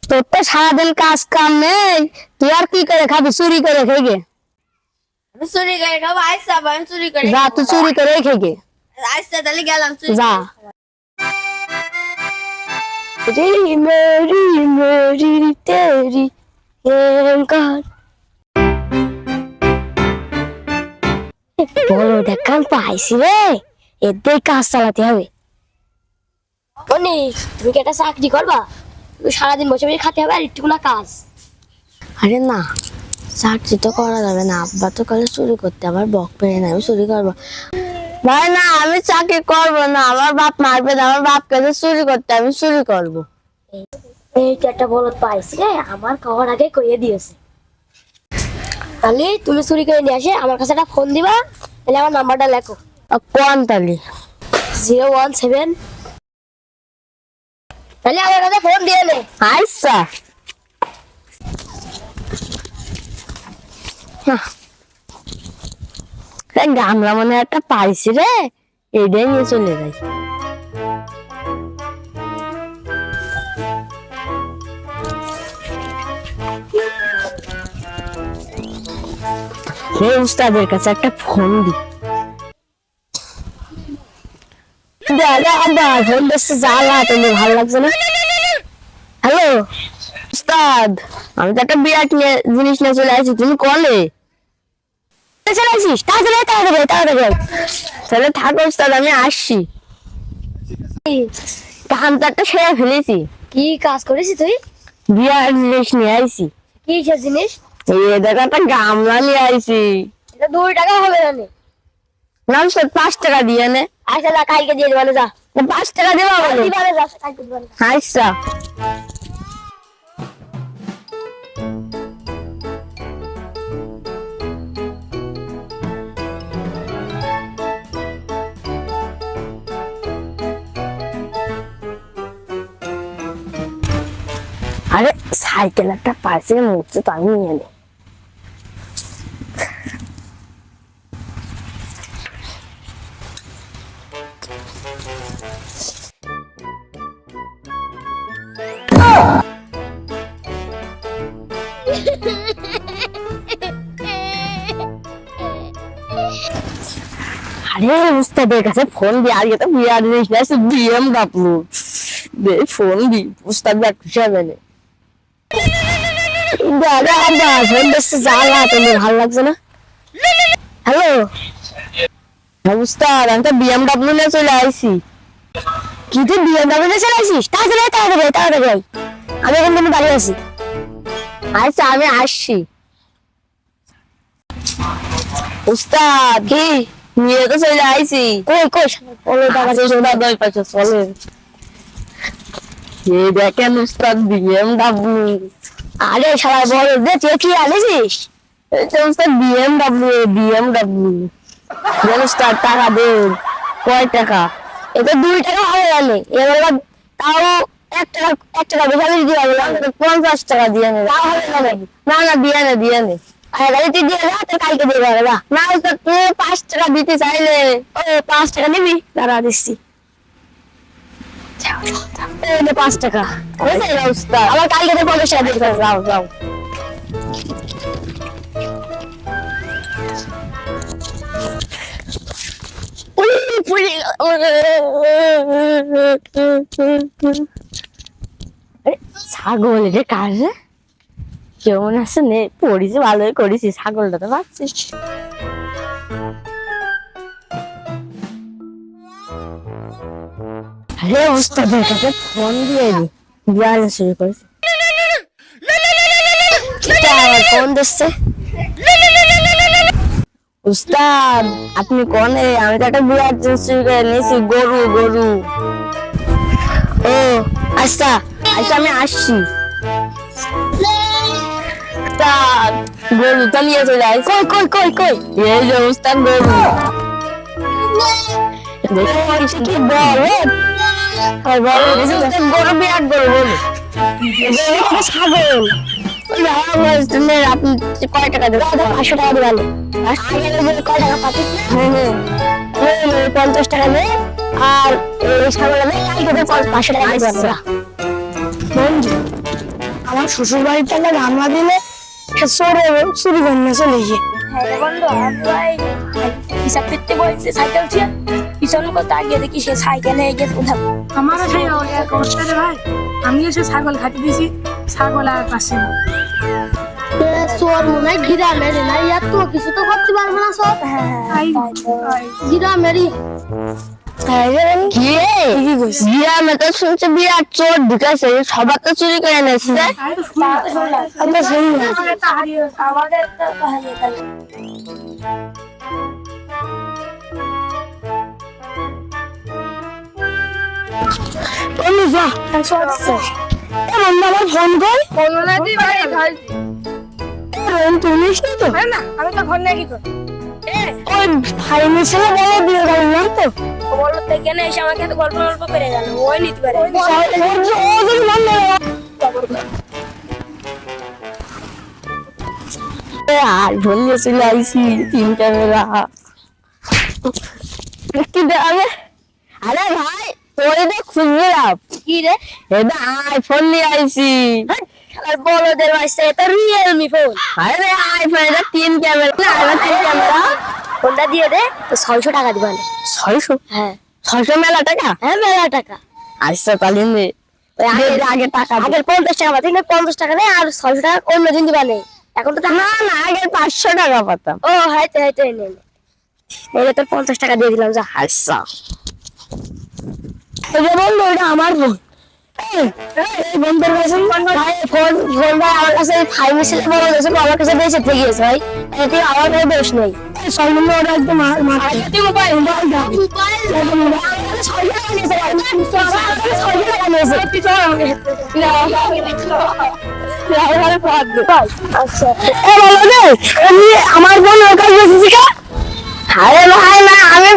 তোর তো সারাদিন কাজ কাম নেই, তুই আর কি করে খাবি? চুরি করে খেয়ে আমি চুরি করে খাবো, আইসা আমি চুরি করে যা, তুই চুরি করে খেয়ে আইসা তাহলে গেলাম চুরি যা। রি মেরি মেরি তেরি এঙ্কার বলো, দেখান পাইছি রে, এদের কাজ চালাতে হবে। বনি, তুমি কি একটা চাকরি করবা? তুমি সারাদিন বসে বসে খাতে হবে আর একটু না কাজ। আরে না, চাকরি তো করা যাবে না, আব্বা তো কালে চুরি করতে, আমার বক পেয়ে না, আমি চুরি করবো ভাই না, আমি চাকরি করবো না, আমার বাপ মারবে না, আমার বাপকে যে চুরি করতে, আমি চুরি করবো। এইটা একটা বলদ পাইছি রে, আমার খাওয়ার আগে কইয়ে দিয়েছে। তাহলে তুমি চুরি করে নিয়ে আসে আমার কাছে একটা ফোন দিবা, তাহলে আমার নাম্বারটা লেখো। কোন তালি? 017। তাহলে আমার কাছে ফোন দিয়ে নে। আচ্ছা, গামলা মনে একটা পাইছি রে, এটাই নিয়ে চলে যাই। উস্তাদের কাছে একটা ফোন দি। ফোন দিচ্ছে, জ্বালা, তোমার ভালো লাগছে না? হ্যালো উস্তাদ, আমি তো একটা বিরাট জিনিস নিয়ে চলে আসছি, তুমি কলে চলে আসিস? তাহলে থাকো উস্তাদ, আমি আসছি। ধান তো একটা সেরে ফেলেছি, কি কাজ করেছিস তুই? বিরাট জিনিস নিয়ে আইছি। কি সব জিনিস? এই দেখো, একটা গামলা নিয়ে আইছি। এটা 2 টাকা হবে না? না উস্তাদ, 5 টাকা দিয়ে নে। আচ্ছা যা, কালকে দিয়ে দেবো যা। 5 টাকা দেবা বলো? দিবানে যা, কালকে দিবানে। আচ্ছা। আরে সাইকেল একটা পাইছে, মুখছে তো আমি নিয়ে নে। আরে উস্তাদের কাছে ফোন দি, আজকে তো বিরাট জিনিস নিয়ে আসছে, BMW। দে ফোন দি, উস্তাদ ব্যাগ খুশি হবে না। দাদা আব্বা ফোন দিচ্ছে, জ্বালা, তোমার ভালো লাগছে না? হ্যালো উস্তাদ, আমি তো BMW নিয়ে চলে আইছি। কি তুই BMW নিয়ে চলে আসিস? তাড়াতাড়ি, আমি এখন তুমি দাঁড়িয়ে আছি। আচ্ছা, আমি আসছি। উস্তাদ কি নিয়ে তো চলে আইছি। কই কই চলো বাবা, উস্তাদ ওই পাশে চলে। এই দেখেন উস্তাদ, BMW। আরে শালা বল দে, তুই কি আনিস? এই যে উস্তাদ, BMW। উস্তাদ টাকা দেন। কয় টাকা? এটা 2 টাকা হবে জানে, এবার তাও 1 টাকা বেশি আমি দিতে হবে না। 50 টাকা দিয়ে নে। তাও হবে না নাকি? না না, দিয়ে নে। আরে গাড়ি তুই দিয়ে যা, তোর কালকে দিয়ে যাবে যা। না উস্তাদ, তুমি 5 টাকা দিতে চাইলে। ও 5 টাকা নিবি? দাঁড়া দিচ্ছি। এই নে 5 টাকা। হয়েছে না উস্তাদ? আমার কালকে তো 50 টাকা দিতে হবে। যাও। ছাগল রে, কার রে? কেমন আছে নে? পড়িছি, ভালোই করেছি, ছাগলটা তো পাচ্ছিস। আরে উস্তাদের কাছে ফোন দিয়ে দি, শুরু করেছে। আমার ফোন দিচ্ছে। উস্তাদ আপনি কোনে? আমি তো একটা বিরাট জিনিস চুরি করে নিয়েছি, গরু। ও আচ্ছা, আমি আসছি। উস্তাদ, গরু তো নিয়ে চলে আসছি। কই এই যে উস্তাদ, গরু। কি বল? গরু, বিরাট গরু, বলো। ছাগল। আপনি কয় টাকা দেবেন? 500 টাকা দিবালে। কয় টাকা পাবি? 50 টাকা দেবে। আর এই ছাগল আমি কালকে 500 টাকা দিয়ে দেবো। বন্ধু আমার শ্বশুর বাড়ির টাকা রান্না দিলে চোরে চুরি করে নিয়ে চলে গিয়ে হ্যাঁ রে বন্ধু, আমার ভাই হিসাব করতে বলছে সাইকেল ছিল, পিছন করতে গিয়ে দেখি সে সাইকেলে গিয়ে উঠাবো। আমারও সেই এক অবস্থা রে ভাই, আমি এসে ছাগল খাটি দিয়েছি, ছাগল আর পাশে না। চোর মনে হয় গ্রামের না, ইয়ার তো কিছু তো করতে পারবো না সব। গ্রামেরই গ্রামে তো শুনছে বিরাট চোর ঢুকেছে, সবার তো চুরি করে এনেছে। আমি তো শুনলাম, আমরা শুনলাম আমাদের তো হারিয়ে আমাদের তো হারিয়ে গেল। বন্ধু যা আমার ফোন কর তুলিস না তো। না, আমি তো ফোন নিয়ে কি করব? ওই ফাইনের ছেলে বলো দিয়ে গেল না তো বলো তো কেন এসে আমাকে এত গল্প গল্প করে গেল, ওই নিতে পারে। আর ফোন নিয়ে চলে আইসি 3 ক্যামেরা কি দেবে। আরে ভাই তোরে তো খুঁজলাম কি রে? এটা আইফোন নিয়ে আইসি। আর বড়দের বাচ্চা এটা রিয়েলমি ফোন। আরে আইফোন এটা 3 ক্যামেরা না, এটা 3 ক্যামেরা। ফোনটা দিয়ে দে, তো 600 টাকা দিবেন। 600? হ্যাঁ 600 মেলা টাকা? হ্যাঁ মেলা টাকা। আচ্ছা তাহলে নে। আগে টাকা দে। আগের 50 টাকা পাতি না, 50 টাকা নেই আর 600 টাকা অন্য দিন দিবা নেই। এখন তো না না আগে 500 টাকা পাতাম। ও হয়তো হয়তো নে এলে তোর 50 টাকা দিয়ে দিলাম যা। আচ্ছা এটা বললো এটা আমার ফোন। এই বন্ধুর কাছে ভাই ফোনটা আমার কাছে 5 মিনিট বড় হয়েছে, আমার কাছে বেঁচে থেকে গেছে ভাই, এতে আমার কোনো দোষ নেই। সর্বনিম্ন ওটা একদম তুই মোবাইল আমার বোন ওর কাছে। আরে ভাই না আমি